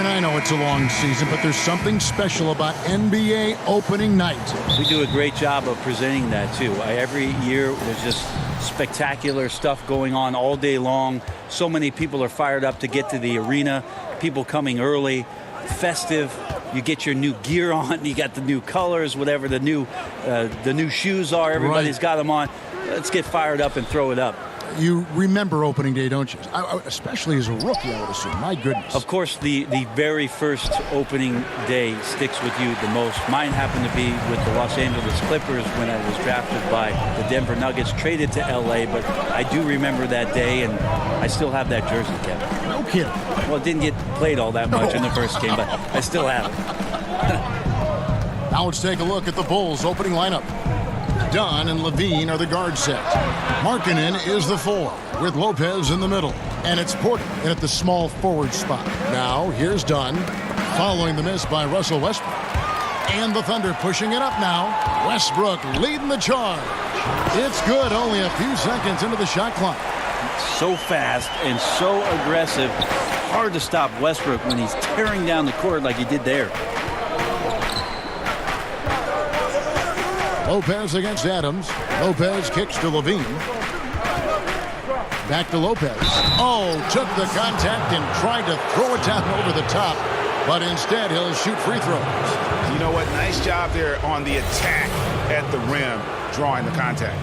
And I know it's a long season, but there's something special about NBA opening night. We do a great job of presenting that, too. Every year, there's just spectacular stuff going on all day long. So many people are fired up to get to the arena. People coming early, festive. You get your new gear on. You got the new colors, whatever the new shoes are. Everybody's got them on. Let's get fired up and throw it up. You remember opening day, don't you? Especially as a rookie, I would assume. My goodness. Of course, the very first opening day sticks with you the most. Mine happened to be with the Los Angeles Clippers when I was drafted by the Denver Nuggets, traded to L.A., but I do remember that day, and I still have that jersey, Kevin. No kidding. Well, it didn't get played all that much in the first game, but I still have it. Now let's take a look at the Bulls' opening lineup. Dunn and Levine are the guard set. Markkanen is the 4, with Lopez in the middle. And it's Porter in at the small forward spot. Now, here's Dunn, following the miss by Russell Westbrook. And the Thunder pushing it up now. Westbrook leading the charge. It's good, only a few seconds into the shot clock. So fast and so aggressive. Hard to stop Westbrook when he's tearing down the court like he did there. Lopez against Adams. Lopez kicks to Levine. Back to Lopez. Oh, took the contact and tried to throw it down over the top, but instead he'll shoot free throws. You know what? Nice job there on the attack at the rim, drawing the contact.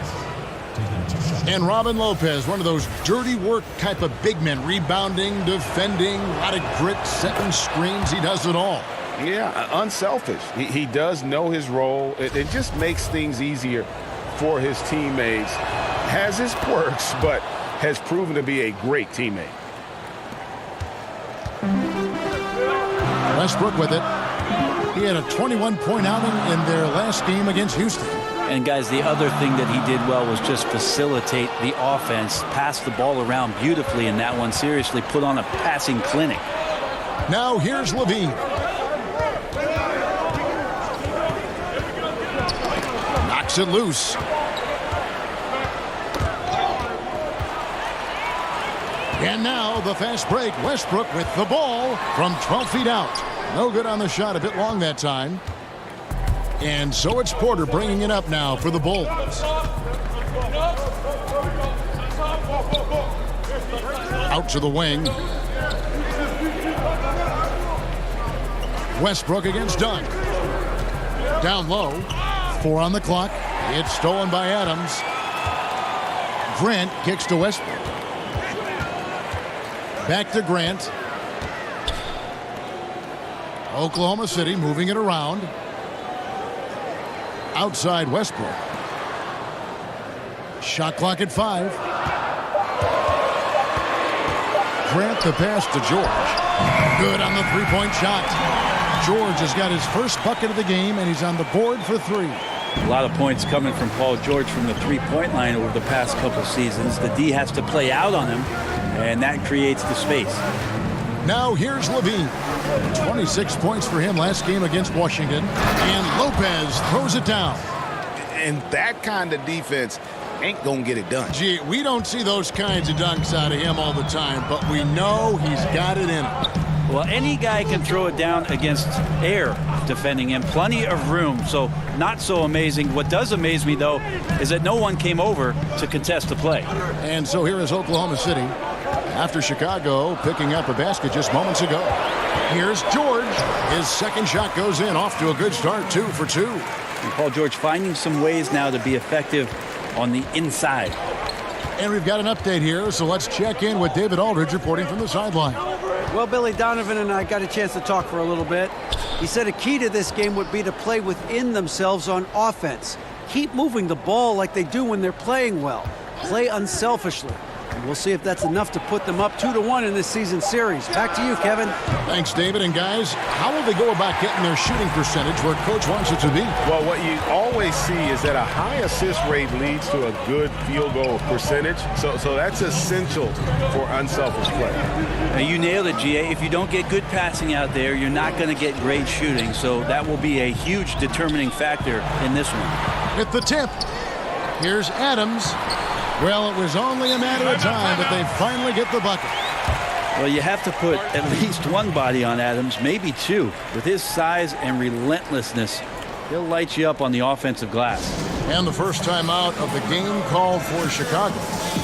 And Robin Lopez, one of those dirty work type of big men, rebounding, defending, a lot of grit, setting screens. He does it all. Yeah, unselfish. He does know his role. It just makes things easier for his teammates. Has his quirks, but has proven to be a great teammate. Westbrook with it. He had a 21-point outing in their last game against Houston. And, guys, the other thing that he did well was just facilitate the offense, pass the ball around beautifully in that one. Seriously, put on a passing clinic. Now here's Levine. Knocks it loose. And now the fast break. Westbrook with the ball from 12 feet out. No good on the shot. A bit long that time. And so it's Porter bringing it up now for the Bulls. Out to the wing. Westbrook against Dunn. Down low. 4 on the clock. It's stolen by Adams. Grant kicks to Westbrook. Back to Grant. Oklahoma City moving it around. Outside Westbrook. Shot clock at 5. Grant the pass to George. Good on the three-point shot. George has got his first bucket of the game, and he's on the board for 3. A lot of points coming from Paul George from the three-point line over the past couple seasons. The D has to play out on him, and that creates the space. Now here's Levine. 26 points for him last game against Washington. And Lopez throws it down. And that kind of defense ain't going to get it done. Gee, we don't see those kinds of dunks out of him all the time, but we know he's got it in him. Well, any guy can throw it down against air defending him. Plenty of room, so not so amazing. What does amaze me, though, is that no one came over to contest the play. And so here is Oklahoma City after Chicago picking up a basket just moments ago. Here's George. His second shot goes in. Off to a good start, 2 for 2. And Paul George finding some ways now to be effective on the inside. And we've got an update here, so let's check in with David Aldridge reporting from the sideline. Well, Billy, Donovan and I got a chance to talk for a little bit. He said a key to this game would be to play within themselves on offense. Keep moving the ball like they do when they're playing well. Play unselfishly. And we'll see if that's enough to put them up 2-1 in this season series. Back to you, Kevin. Thanks, David. And guys, how will they go about getting their shooting percentage where coach wants it to be? Well, what you always see is that a high assist rate leads to a good field goal percentage. So that's essential for unselfish play. Now, you nailed it, GA. If you don't get good passing out there, you're not going to get great shooting. So that will be a huge determining factor in this one. With the tip, here's Adams. Well, it was only a matter of time, but they finally get the bucket. Well, you have to put at least one body on Adams, maybe two. With his size and relentlessness, he'll light you up on the offensive glass. And the first time out of the game called for Chicago.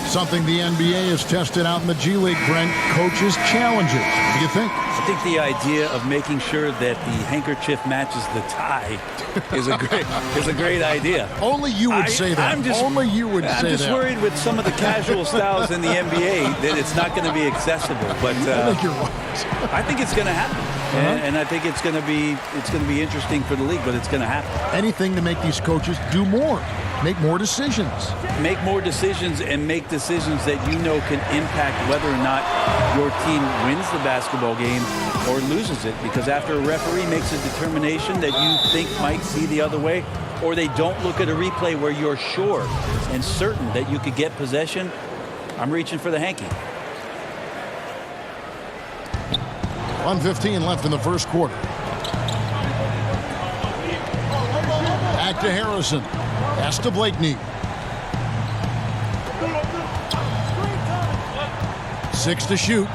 Something the NBA has tested out in the G League, Brent. Coaches' challenges. What do you think? I think the idea of making sure that the handkerchief matches the tie is a great idea. Only you would say that. Only you would say that. I'm just worried with some of the casual styles in the NBA that it's not going to be accessible. But I think you're right. I think it's going to happen. And I think it's going to be interesting for the league, but it's going to happen. Anything to make these coaches do more, make more decisions. Make more decisions and make decisions that you know can impact whether or not your team wins the basketball game or loses it. Because after a referee makes a determination that you think might see the other way, or they don't look at a replay where you're sure and certain that you could get possession, I'm reaching for the hanky. 1:15 left in the first quarter. Back to Harrison. Pass to Blakeney. 6 to shoot.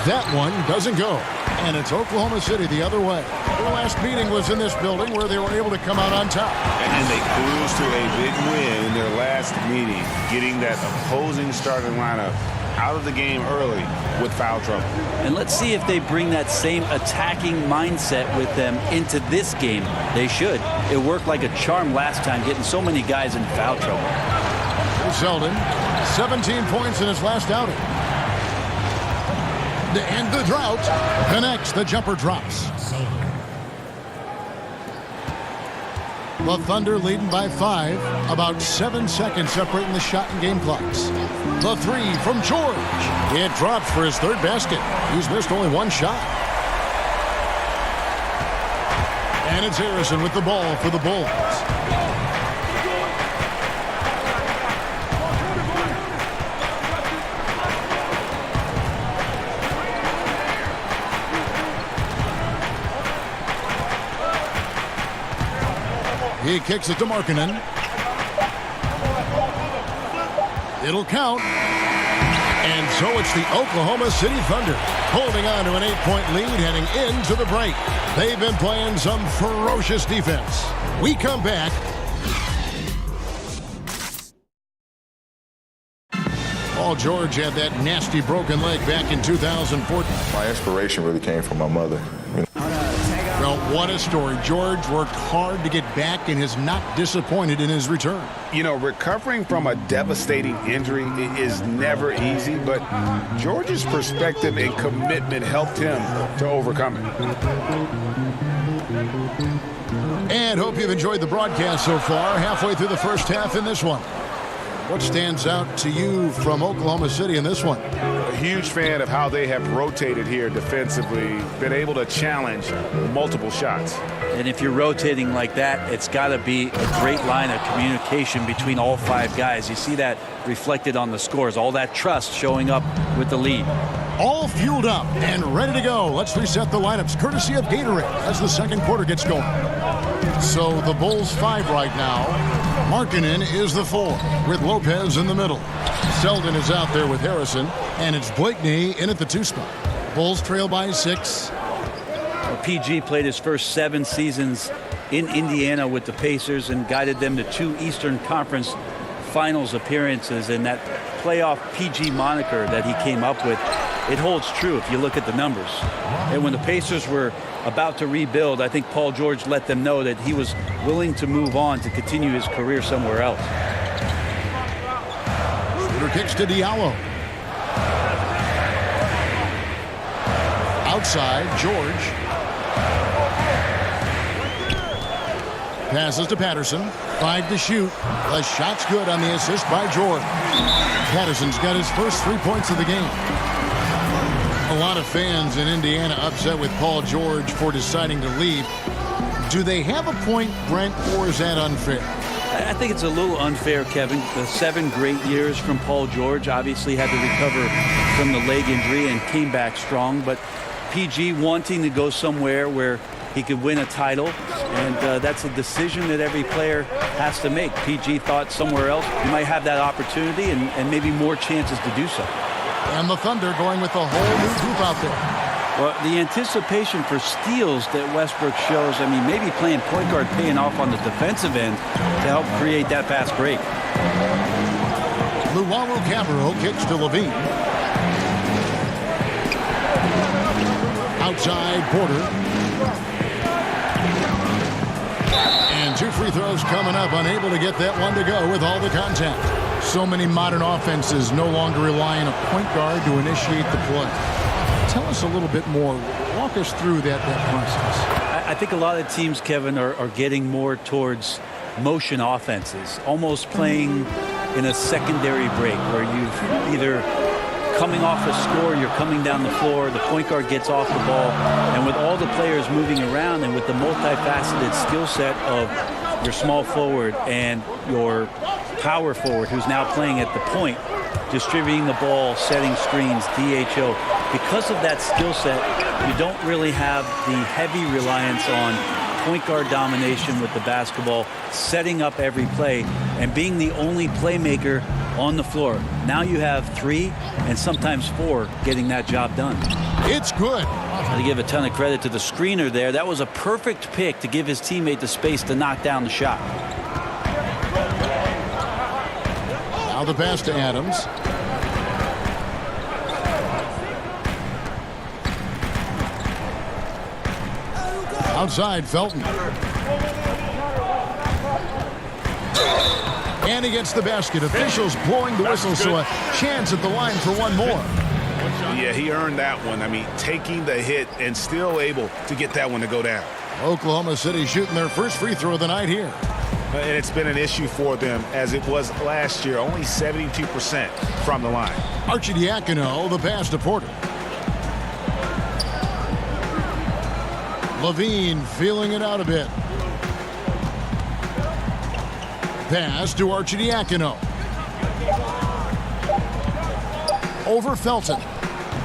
That one doesn't go. And it's Oklahoma City the other way. Their last meeting was in this building where they were able to come out on top. And they cruised to a big win in their last meeting, getting that opposing starting lineup out of the game early with foul trouble. And let's see if they bring that same attacking mindset with them into this game. They should. It worked like a charm last time, getting so many guys in foul trouble. Zeldin, 17 points in his last outing. To end the drought, connects. The jumper drops. The Thunder leading by 5. About 7 seconds separating the shot and game clocks. The 3 from George. It drops for his third basket. He's missed only one shot. And it's Harrison with the ball for the Bulls. He kicks it to Markkanen. It'll count. And so it's the Oklahoma City Thunder holding on to an 8-point lead heading into the break. They've been playing some ferocious defense. We come back. Paul George had that nasty broken leg back in 2014. My inspiration really came from my mother. Well, what a story. George worked hard to get back and is not disappointed in his return. You know, recovering from a devastating injury is never easy, but George's perspective and commitment helped him to overcome it. And hope you've enjoyed the broadcast so far. Halfway through the first half in this one. What stands out to you from Oklahoma City in this one? A huge fan of how they have rotated here defensively, been able to challenge multiple shots. And if you're rotating like that, it's got to be a great line of communication between all 5 guys. You see that reflected on the scores, all that trust showing up with the lead. All fueled up and ready to go. Let's reset the lineups courtesy of Gatorade as the second quarter gets going. So the Bulls 5 right now. Markkanen is the 4 with Lopez in the middle. Zeldin is out there with Harrison, and it's Blakeney in at the 2 spot. Bulls trail by 6. PG played his first 7 seasons in Indiana with the Pacers and guided them to 2 Eastern Conference Finals appearances, and that playoff PG moniker that he came up with, it holds true if you look at the numbers. And when the Pacers were about to rebuild, I think Paul George let them know that he was willing to move on to continue his career somewhere else. Shooter kicks to Diallo. Outside, George. Passes to Patterson. 5 to shoot. The shot's good on the assist by George. Patterson's got his first 3 points of the game. A lot of fans in Indiana upset with Paul George for deciding to leave. Do they have a point, Brent, or is that unfair? I think it's a little unfair, Kevin. The 7 great years from Paul George, obviously had to recover from the leg injury and came back strong. But PG wanting to go somewhere where he could win a title, and that's a decision that every player has to make. PG thought somewhere else you might have that opportunity and maybe more chances to do so. And the Thunder going with a whole new group out there. Well, the anticipation for steals that Westbrook shows, I mean, maybe playing point guard paying off on the defensive end to help create that fast break. Luwawu-Cabarrot kicks to Levine. Outside Porter. And 2 free throws coming up. Unable to get that one to go with all the contact. So many modern offenses no longer rely on a point guard to initiate the play. Tell us a little bit more. Walk us through that process. I think a lot of teams, Kevin, are getting more towards motion offenses, almost playing in a secondary break where you've either coming off a score, you're coming down the floor, the point guard gets off the ball, and with all the players moving around and with the multifaceted skill set of your small forward and your power forward who's now playing at the point, distributing the ball, setting screens, DHO. Because of that skill set, you don't really have the heavy reliance on point guard domination with the basketball, setting up every play, and being the only playmaker on the floor. Now you have 3 and sometimes 4 getting that job done. It's good. To give a ton of credit to the screener there. That was a perfect pick to give his teammate the space to knock down the shot. Now the pass to Adams. Outside Felton. And he gets the basket. Officials blowing the whistle, so a chance at the line for one more. Yeah, he earned that one. I mean, taking the hit and still able to get that one to go down. Oklahoma City shooting their first free throw of the night here. And it's been an issue for them as it was last year. Only 72% from the line. Arcidiacono, the pass to Porter. Levine feeling it out a bit. Pass to Arcidiacono. Over Felton.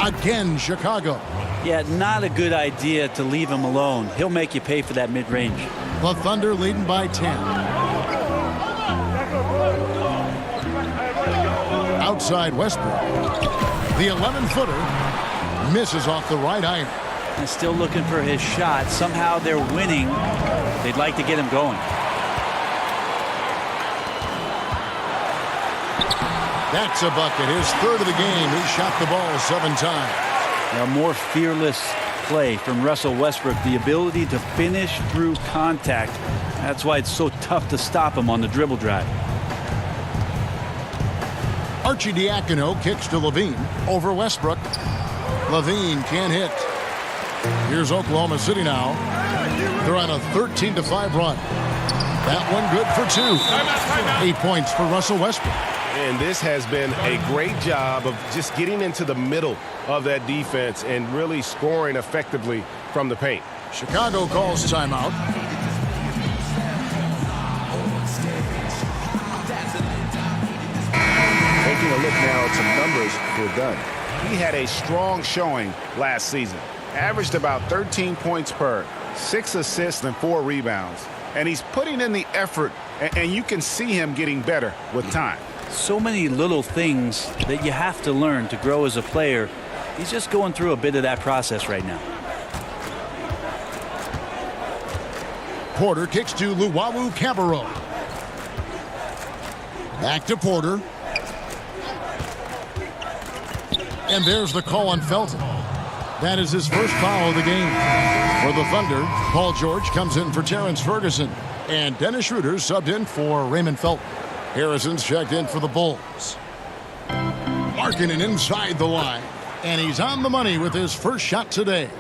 Again, Chicago. Yeah, not a good idea to leave him alone. He'll make you pay for that mid-range. The Thunder leading by 10. Outside Westbrook. The 11-footer misses off the right iron. And still looking for his shot. Somehow they're winning. They'd like to get him going. That's a bucket. His third of the game. He shot the ball 7 times. A more fearless play from Russell Westbrook. The ability to finish through contact. That's why it's so tough to stop him on the dribble drive. Arcidiacono kicks to Levine. Over Westbrook. Levine can't hit. Here's Oklahoma City now. They're on a 13-5 run. That one good for 2. 8 points for Russell Westbrook. And this has been a great job of just getting into the middle of that defense and really scoring effectively from the paint. Chicago calls timeout. Taking a look now at some numbers for Dunn. He had a strong showing last season. Averaged about 13 points per, 6 assists and 4 rebounds. And he's putting in the effort, and you can see him getting better with time. So many little things that you have to learn to grow as a player. He's just going through a bit of that process right now. Porter kicks to Luwawu-Cabarrot. Back to Porter. And there's the call on Felton. That is his first foul of the game. For the Thunder, Paul George comes in for Terrence Ferguson. And Dennis Schroeder subbed in for Raymond Felton. Harrison's checked in for the Bulls. Markkanen inside the line. And he's on the money with his first shot today.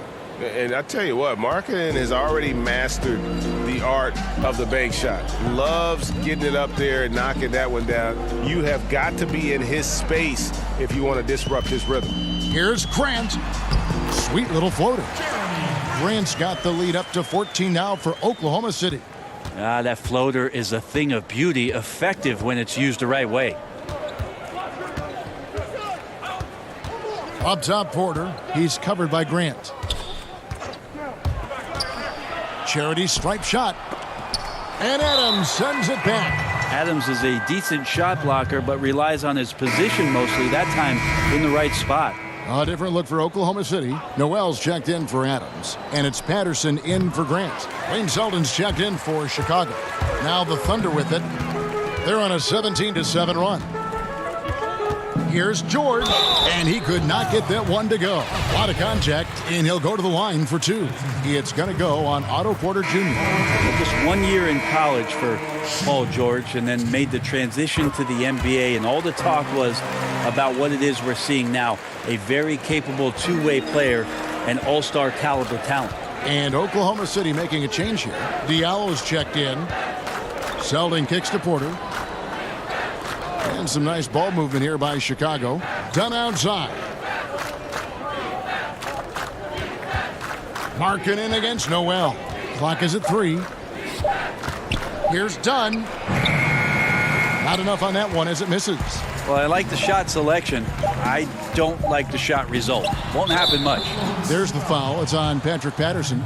And I tell you what, Markkanen has already mastered the art of the bank shot. Loves getting it up there and knocking that one down. You have got to be in his space if you want to disrupt his rhythm. Here's Grant. Sweet little floater. Grant's got the lead up to 14 now for Oklahoma City. That floater is a thing of beauty, effective when it's used the right way. Up top, Porter. He's covered by Grant. charity stripe shot. And Adams sends it back. Adams is a decent shot blocker, but relies on his position mostly, that time in the right spot. A different look for Oklahoma City. Noel's checked in for Adams, and it's Patterson in for Grant. Wayne Selden's checked in for Chicago. Now the Thunder with it. They're on a 17-7 run. Here's George, and he could not get that one to go. A lot of contact, and he'll go to the line for two. It's going to go on Otto Porter Jr. Just 1 year in college for Paul George, and then made the transition to the NBA, and all the talk was about what it is we're seeing now. A very capable two-way player and all-star caliber talent. And Oklahoma City making a change here. Diallo's checked in. Selden kicks to Porter. And some nice ball movement here by Chicago. Dunn outside. Markkanen against Noel. Clock is at 3. Here's Dunn. Not enough on that one as it misses. Well, I like the shot selection. I don't like the shot result. Won't happen much. There's the foul. It's on Patrick Patterson.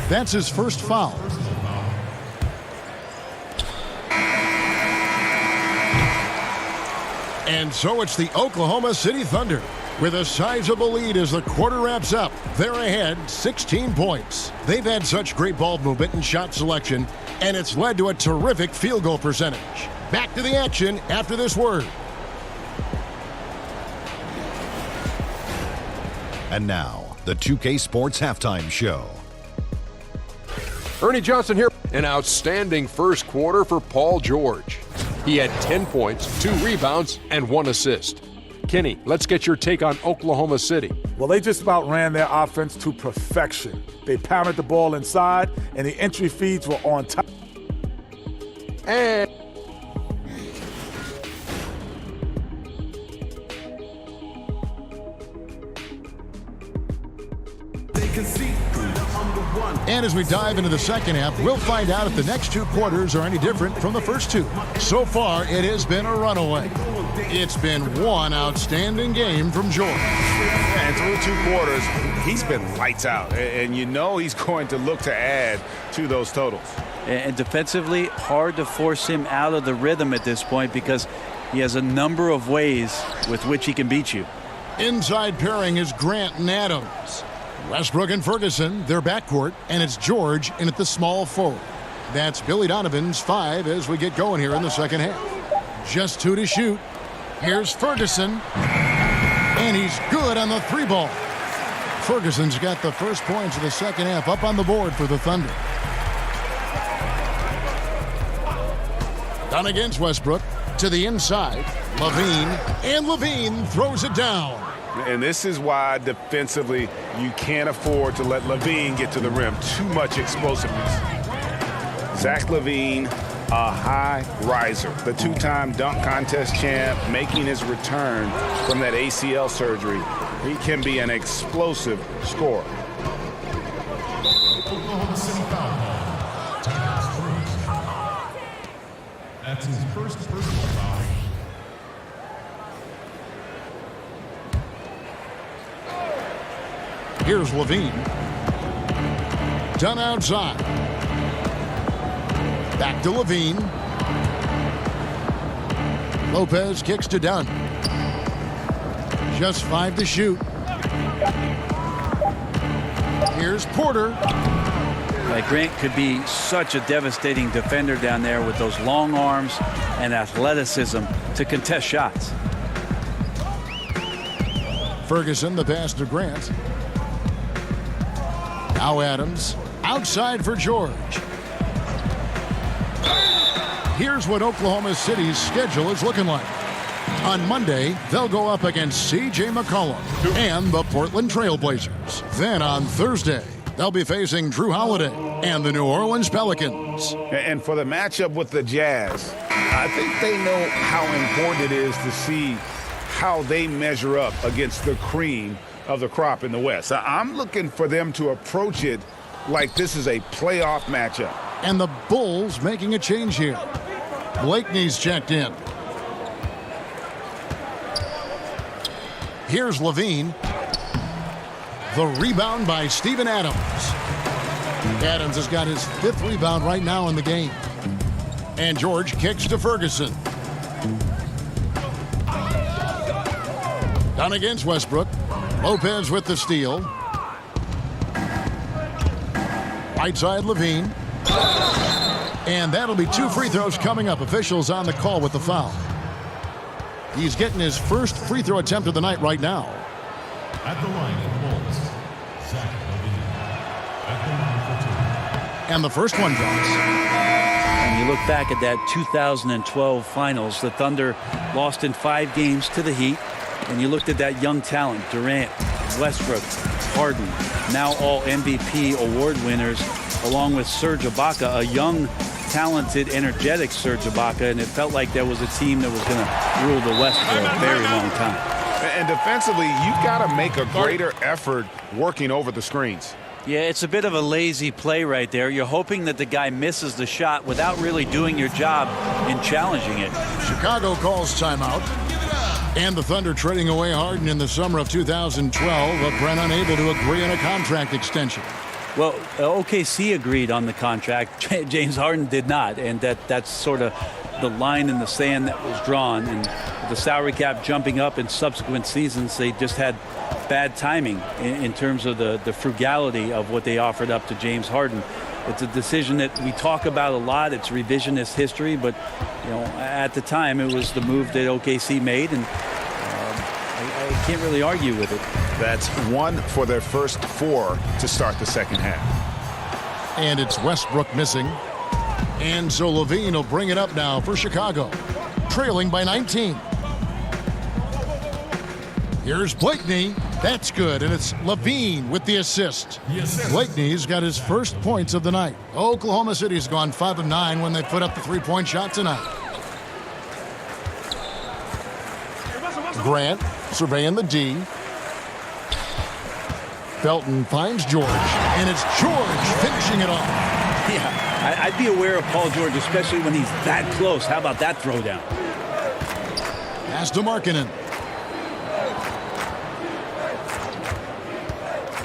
That's his first foul. And so it's the Oklahoma City Thunder with a sizable lead as the quarter wraps up. They're ahead 16 points. They've had such great ball movement and shot selection, and it's led to a terrific field goal percentage. Back to the action after this word. And now, the 2K Sports Halftime Show. Ernie Johnson here. An outstanding first quarter for Paul George. He had 10 points, 2 rebounds, and 1 assist. Kenny, let's get your take on Oklahoma City. Well, they just about ran their offense to perfection. They pounded the ball inside, and the entry feeds were on top. And And as we dive into the second half, we'll find out if the next 2 quarters are any different from the first 2. So far, it has been a runaway. It's been one outstanding game from George. And through 2 quarters, he's been lights out. And you know he's going to look to add to those totals. And defensively, hard to force him out of the rhythm at this point because he has a number of ways with which he can beat you. Inside pairing is Grant and Adams. Westbrook and Ferguson, their backcourt, and it's George in at the small forward. That's Billy Donovan's 5 as we get going here in the second half. Just 2 to shoot. Here's Ferguson, and he's good on the 3-ball. Ferguson's got the first points of the second half up on the board for the Thunder. Done against Westbrook to the inside. Levine throws it down. And this is why defensively you can't afford to let Levine get to the rim. Too much explosiveness. Zach LaVine, a high riser. The 2-time dunk contest champ making his return from that ACL surgery. He can be an explosive scorer. That's his first personal foul. Here's Levine. Dunn outside. Back to Levine. Lopez kicks to Dunn. Just 5 to shoot. Here's Porter. Grant could be such a devastating defender down there with those long arms and athleticism to contest shots. Ferguson, the pass to Grant. Now Adams, outside for George. Here's what Oklahoma City's schedule is looking like. On Monday, they'll go up against C.J. McCollum and the Portland Trail Blazers. Then on Thursday, they'll be facing Drew Holiday and the New Orleans Pelicans. And for the matchup with the Jazz, I think they know how important it is to see how they measure up against the cream of the crop in the West. I'm looking for them to approach it like this is a playoff matchup. And the Bulls making a change here. Blakeney's checked in. Here's Levine. The rebound by Steven Adams. Adams has got his 5th rebound right now in the game. And George kicks to Ferguson. Down against Westbrook. Lopez with the steal. Right side, Levine. And that'll be 2 free throws coming up. Officials on the call with the foul. He's getting his first free throw attempt of the night right now. At the line for the Bulls, Zach LaVine. At the line for 2. And the first one drops. And you look back at that 2012 finals, the Thunder lost in 5 games to the Heat. And you looked at that young talent, Durant, Westbrook, Harden, now all MVP award winners, along with Serge Ibaka, a young, talented, energetic Serge Ibaka, and it felt like there was a team that was going to rule the West for a very long time. And defensively, you've got to make a greater effort working over the screens. Yeah, it's a bit of a lazy play right there. You're hoping that the guy misses the shot without really doing your job in challenging it. Chicago calls timeout. And the Thunder trading away Harden in the summer of 2012, but Brent unable to agree on a contract extension. Well, OKC agreed on the contract. James Harden did not, and that's sort of the line in the sand that was drawn. And the salary cap jumping up in subsequent seasons, they just had bad timing in terms of the frugality of what they offered up to James Harden. It's a decision that we talk about a lot. It's revisionist history, but at the time it was the move that OKC made, and I can't really argue with it. That's 1 for their first 4 to start the second half. And it's Westbrook missing. And so Levine will bring it up now for Chicago, trailing by 19. Here's Blakeney. That's good, and it's Levine with the assist. Blakeney's got his first points of the night. Oklahoma City's gone 5 of 9 when they put up the 3-point shot tonight. Grant surveying the D. Felton finds George, and it's George finishing it off. Yeah, I'd be aware of Paul George, especially when he's that close. How about that throwdown? Pass to Markkanen.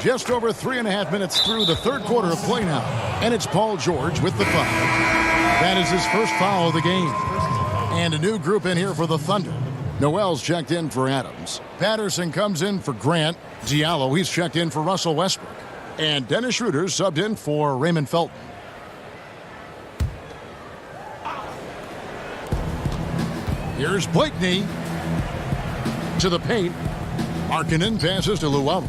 Just over 3.5 minutes through the third quarter of play now. And it's Paul George with the foul. That is his first foul of the game. And a new group in here for the Thunder. Noel's checked in for Adams. Patterson comes in for Grant. Diallo, he's checked in for Russell Westbrook. And Dennis Schroeder subbed in for Raymond Felton. Here's Blakeney to the paint. Markkanen passes to Luau.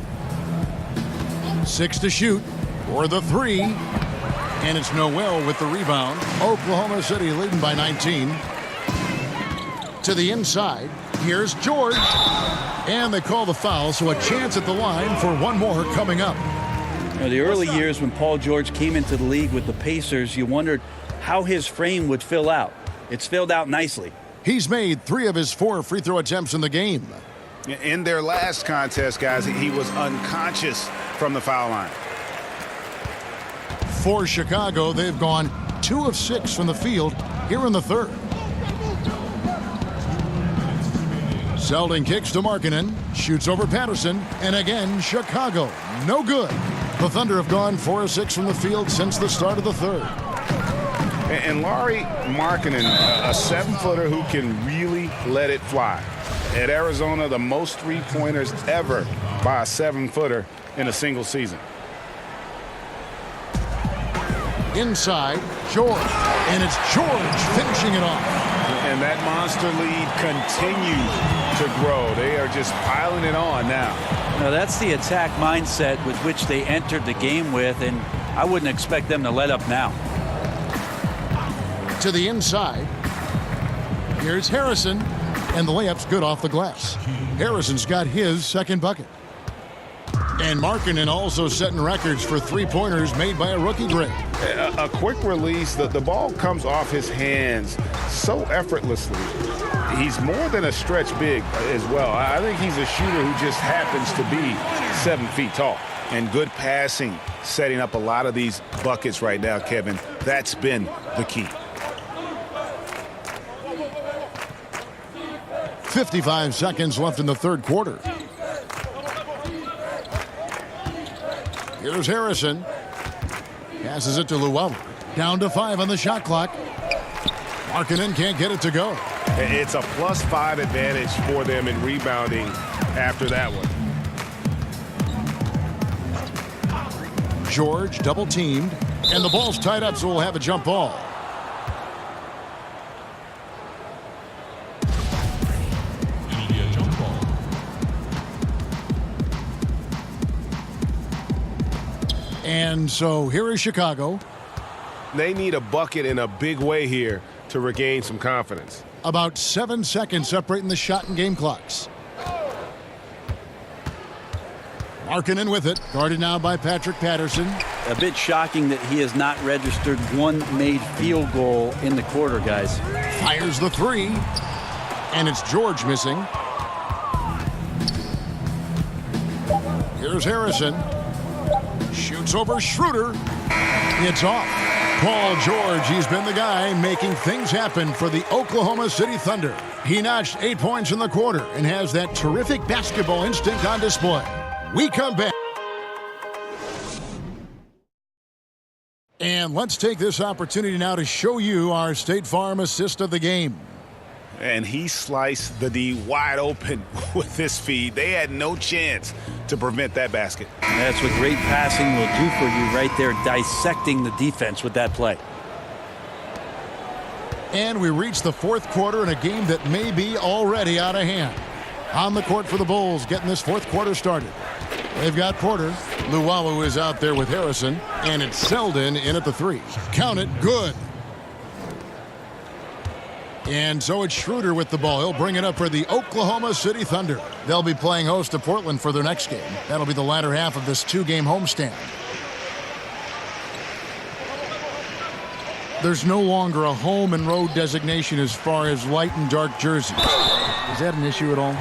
6 to shoot for the 3. And it's Noel with the rebound. Oklahoma City leading by 19. To the inside. Here's George. And they call the foul, so a chance at the line for one more coming up. The early years when Paul George came into the league with the Pacers, you wondered how his frame would fill out. It's filled out nicely. He's made 3 of his 4 free throw attempts in the game. In their last contest, guys, he was unconscious from the foul line. For Chicago, they've gone 2 of 6 from the field here in the third. Selden kicks to Markkanen, shoots over Patterson, and again, Chicago, no good. The Thunder have gone 4 of 6 from the field since the start of the third. And Lauri Markkanen, a 7-footer who can really let it fly. At Arizona, the most 3-pointers ever by a 7-footer in a single season. Inside, George, and it's George finishing it off. And that monster lead continues to grow. They are just piling it on now. Now that's the attack mindset with which they entered the game with, and I wouldn't expect them to let up now. To the inside, here's Harrison, and the layup's good off the glass. Harrison's got his second bucket. And Markkanen also setting records for 3-pointers made by a rookie grade. A quick release, the ball comes off his hands so effortlessly. He's more than a stretch big as well. I think he's a shooter who just happens to be 7 feet tall. And good passing, setting up a lot of these buckets right now, Kevin. That's been the key. 55 seconds left in the third quarter. Here's Harrison. Passes it to Luwawu. Down to 5 on the shot clock. Markkanen can't get it to go. It's a +5 advantage for them in rebounding after that one. George double teamed, and the ball's tied up, so we'll have a jump ball. It'll be a jump ball. And so here is Chicago. They need a bucket in a big way here to regain some confidence. About 7 seconds separating the shot and game clocks. Markkanen with it, guarded now by Patrick Patterson. A bit shocking that he has not registered one made field goal in the quarter, guys. Fires the 3, and it's George missing. Here's Harrison. Shoots over Schroeder. It's off. Paul George, he's been the guy making things happen for the Oklahoma City Thunder. He notched 8 points in the quarter and has that terrific basketball instinct on display. We come back. And let's take this opportunity now to show you our State Farm assist of the game. And he sliced the D wide open with this feed. They had no chance to prevent that basket. That's what great passing will do for you right there, dissecting the defense with that play. And we reach the fourth quarter in a game that may be already out of hand. On the court for the Bulls, getting this fourth quarter started. They've got Porter. Luwawu is out there with Harrison. And it's Selden in at the 3. Count it, good. And so it's Schroeder with the ball. He'll bring it up for the Oklahoma City Thunder. They'll be playing host to Portland for their next game. That'll be the latter half of this 2-game homestand. There's no longer a home and road designation as far as light and dark jerseys. Is that an issue at all?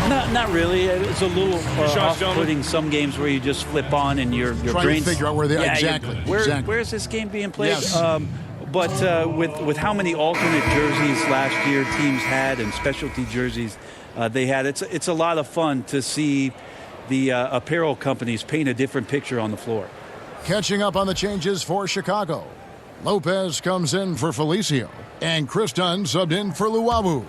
Not really. It's a little off-putting some games where you just flip on and your trying brain's to figure out where they yeah, exactly. Where's this game being played? Yes. But with how many alternate jerseys last year teams had and specialty jerseys they had, it's a lot of fun to see the apparel companies paint a different picture on the floor. Catching up on the changes for Chicago. Lopez comes in for Felicio, and Chris Dunn subbed in for Luwawu.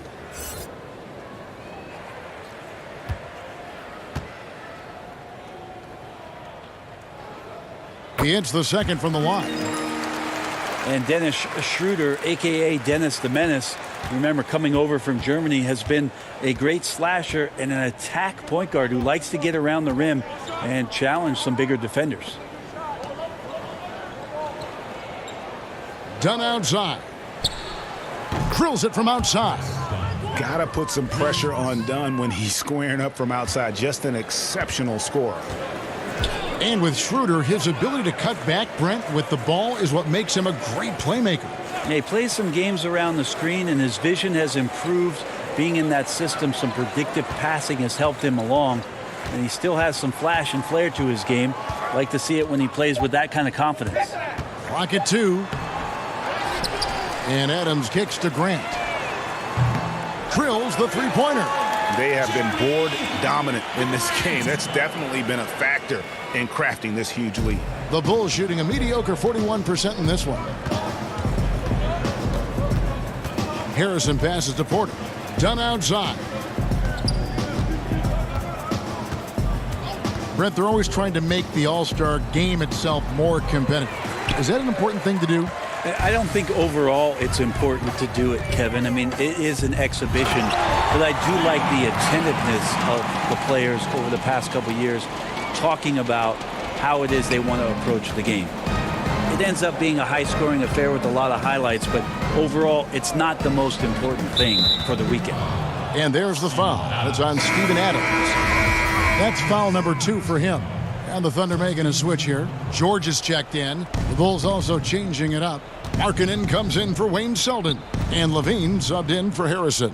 He hits the second from the line. And Dennis Schroeder, a.k.a. Dennis the Menace, remember coming over from Germany, has been a great slasher and an attack point guard who likes to get around the rim and challenge some bigger defenders. Dunn outside. Drills it from outside. Gotta put some pressure on Dunn when he's squaring up from outside. Just an exceptional scorer. And with Schroeder, his ability to cut back, Brent, with the ball is what makes him a great playmaker. He plays some games around the screen, and his vision has improved. Being in that system, some predictive passing has helped him along. And he still has some flash and flair to his game. Like to see it when he plays with that kind of confidence. Clock at 2. And Adams kicks to Grant. Drills the three-pointer. They have been board dominant in this game. That's definitely been a factor in crafting this huge lead. The Bulls shooting a mediocre 41% in this one. Harrison passes to Porter. Dunn outside. Brent, they're always trying to make the All-Star game itself more competitive. Is that an important thing to do? I don't think overall it's important to do it, Kevin. I mean, it is an exhibition, but I do like the attentiveness of the players over the past couple of years talking about how it is they want to approach the game. It ends up being a high-scoring affair with a lot of highlights, but overall, it's not the most important thing for the weekend. And there's the foul. It's on Steven Adams. That's foul number 2 for him. And the Thunder making a switch here. George is checked in. The Bulls also changing it up. Markkanen comes in for Wayne Selden. And Levine subbed in for Harrison.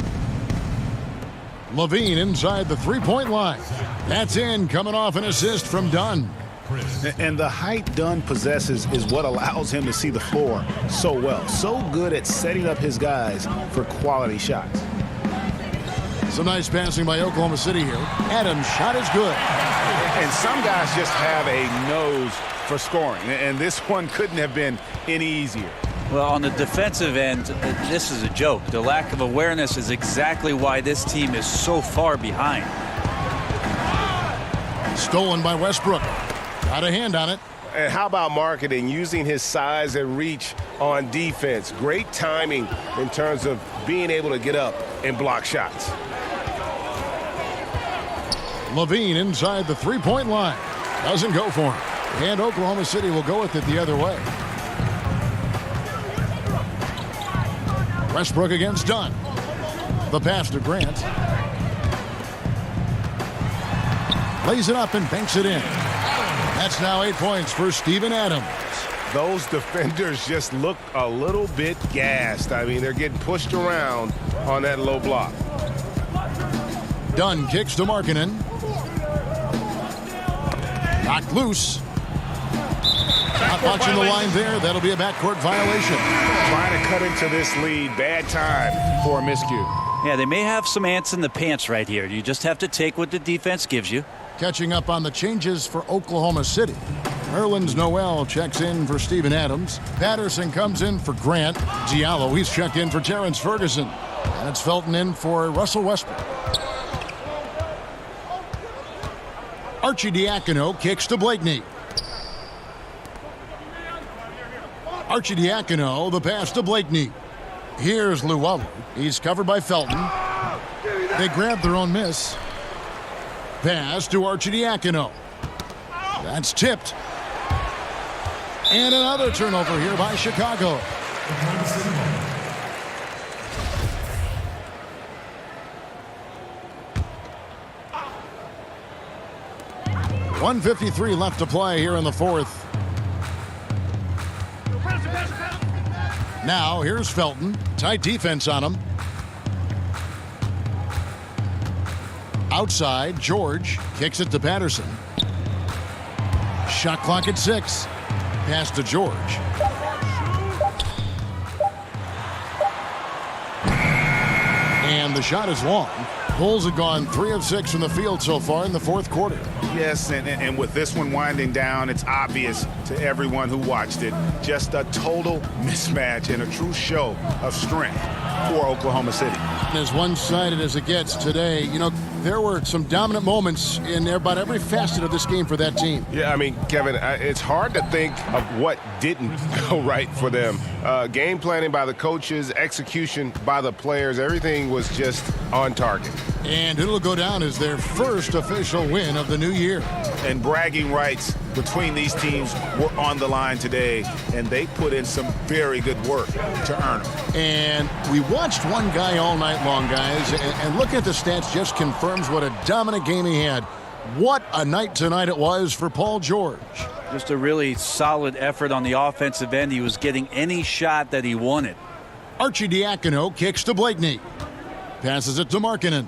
Levine inside the three-point line. That's in, coming off an assist from Dunn. And the height Dunn possesses is what allows him to see the floor so well. So good at setting up his guys for quality shots. Some nice passing by Oklahoma City here. Adams' shot is good. And some guys just have a nose for scoring, and this one couldn't have been any easier. Well, on the defensive end, this is a joke. The lack of awareness is exactly why this team is so far behind. Stolen by Westbrook. Got a hand on it. And how about Markkanen using his size and reach on defense? Great timing in terms of being able to get up and block shots. LaVine inside the three-point line. Doesn't go for him. And Oklahoma City will go with it the other way. Westbrook against Dunn. The pass to Grant. Lays it up and banks it in. That's now 8 points for Steven Adams. Those defenders just look a little bit gassed. I mean, they're getting pushed around on that low block. Dunn kicks to Markkanen. Knocked loose. Not watching the line there. That'll be a backcourt violation. Trying to cut into this lead. Bad time for a miscue. Yeah, they may have some ants in the pants right here. You just have to take what the defense gives you. Catching up on the changes for Oklahoma City. Nerlens Noel checks in for Steven Adams. Patterson comes in for Grant. Diallo, he's checked in for Terrence Ferguson. And it's Felton in for Russell Westbrook. Arcidiacono kicks to Blakeney. Arcidiacono, the pass to Blakeney. Here's Luwawu. He's covered by Felton. They grab their own miss. Pass to Arcidiacono. That's tipped. And another turnover here by Chicago. .153 left to play here in the fourth. Now here's Felton. Tight defense on him. Outside, George kicks it to Patterson. Shot clock at 6. Pass to George. And the shot is long. Bulls have gone 3 of 6 from the field so far in the fourth quarter. Yes, and with this one winding down, it's obvious to everyone who watched it. Just a total mismatch and a true show of strength for Oklahoma City. As one-sided as it gets today, you know, there were some dominant moments in about every facet of this game for that team. Yeah, I mean, Kevin, it's hard to think of what didn't go right for them. Game planning by the coaches, execution by the players, everything was just on target. And it'll go down as their first official win of the new year. And bragging rights between these teams were on the line today, and they put in some very good work to earn them. And we watched one guy all night long, guys, and looking at the stats just confirms what a dominant game he had. What a night tonight it was for Paul George. Just a really solid effort on the offensive end. He was getting any shot that he wanted. Arcidiacono kicks to Blakeney. Passes it to Markkanen.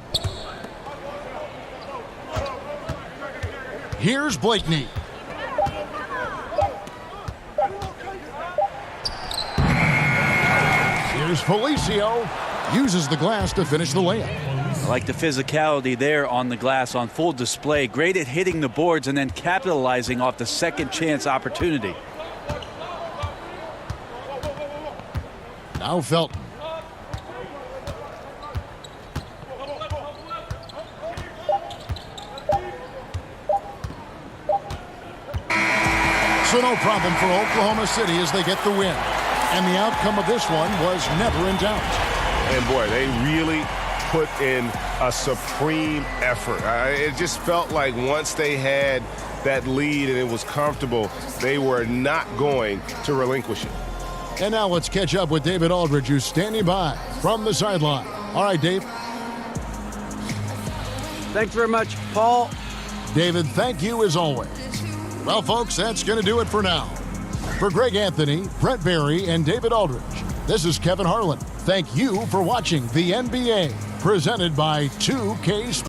Here's Blakeney. Here's Felicio. Uses the glass to finish the layup. I like the physicality there on the glass on full display. Great at hitting the boards and then capitalizing off the second chance opportunity. Now Felton. So no problem for Oklahoma City as they get the win. And the outcome of this one was never in doubt. And boy, they really put in a supreme effort. It just felt like once they had that lead and it was comfortable, they were not going to relinquish it. And now let's catch up with David Aldridge, who's standing by from the sideline. All right, Dave. Thanks very much, Paul. David, thank you as always. Well, folks, that's going to do it for now. For Greg Anthony, Brett Barry, and David Aldridge, this is Kevin Harlan. Thank you for watching the NBA, presented by 2K Sports.